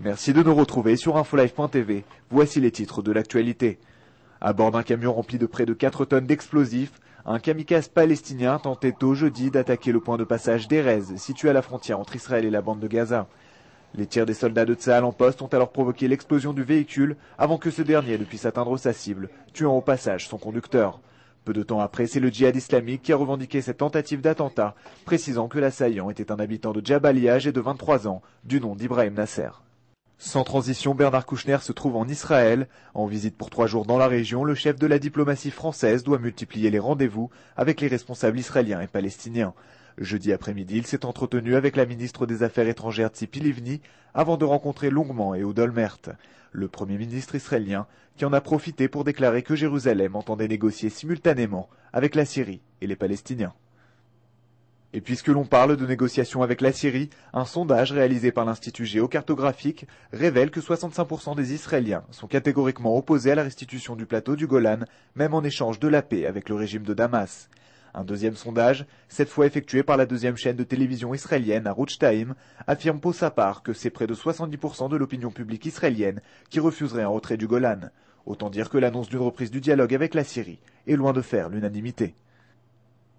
Merci de nous retrouver sur infolive.tv. Voici les titres de l'actualité. À bord d'un camion rempli de près de 4 tonnes d'explosifs, un kamikaze palestinien tentait tôt jeudi d'attaquer le point de passage d'Erez, situé à la frontière entre Israël et la bande de Gaza. Les tirs des soldats de Tsahal en poste ont alors provoqué l'explosion du véhicule avant que ce dernier ne puisse atteindre sa cible, tuant au passage son conducteur. Peu de temps après, c'est le djihad islamique qui a revendiqué cette tentative d'attentat, précisant que l'assaillant était un habitant de Jabalia âgé de 23 ans, du nom d'Ibrahim Nasser. Sans transition, Bernard Kouchner se trouve en Israël. En visite pour 3 jours dans la région, le chef de la diplomatie française doit multiplier les rendez-vous avec les responsables israéliens et palestiniens. Jeudi après-midi, il s'est entretenu avec la ministre des Affaires étrangères Tzipi Livni avant de rencontrer longuement Ehud Olmert, le premier ministre israélien, qui en a profité pour déclarer que Jérusalem entendait négocier simultanément avec la Syrie et les Palestiniens. Et puisque l'on parle de négociations avec la Syrie, un sondage réalisé par l'Institut géocartographique révèle que 65% des Israéliens sont catégoriquement opposés à la restitution du plateau du Golan, même en échange de la paix avec le régime de Damas. Un deuxième sondage, cette fois effectué par la deuxième chaîne de télévision israélienne, Arutz 2, affirme pour sa part que c'est près de 70% de l'opinion publique israélienne qui refuserait un retrait du Golan. Autant dire que l'annonce d'une reprise du dialogue avec la Syrie est loin de faire l'unanimité.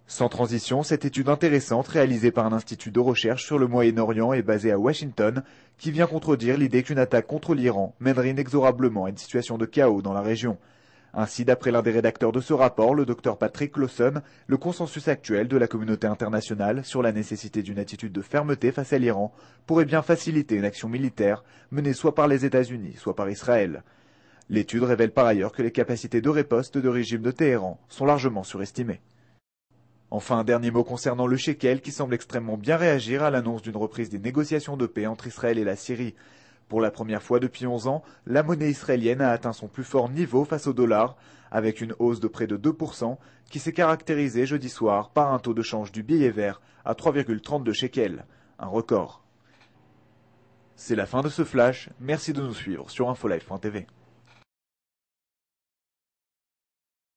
Sans transition, cette étude intéressante réalisée par un institut de recherche sur le Moyen-Orient et basée à Washington, qui vient contredire l'idée qu'une attaque contre l'Iran mènerait inexorablement à une situation de chaos dans la région. Ainsi, d'après l'un des rédacteurs de ce rapport, le Dr Patrick Clauson, le consensus actuel de la communauté internationale sur la nécessité d'une attitude de fermeté face à l'Iran pourrait bien faciliter une action militaire menée soit par les États-Unis, soit par Israël. L'étude révèle par ailleurs que les capacités de riposte de régime de Téhéran sont largement surestimées. Enfin, un dernier mot concernant le shekel qui semble extrêmement bien réagir à l'annonce d'une reprise des négociations de paix entre Israël et la Syrie. Pour la première fois depuis 11 ans, la monnaie israélienne a atteint son plus fort niveau face au dollar, avec une hausse de près de 2%, qui s'est caractérisée jeudi soir par un taux de change du billet vert à 3,32 shekels, un record. C'est la fin de ce flash, merci de nous suivre sur infolive.tv.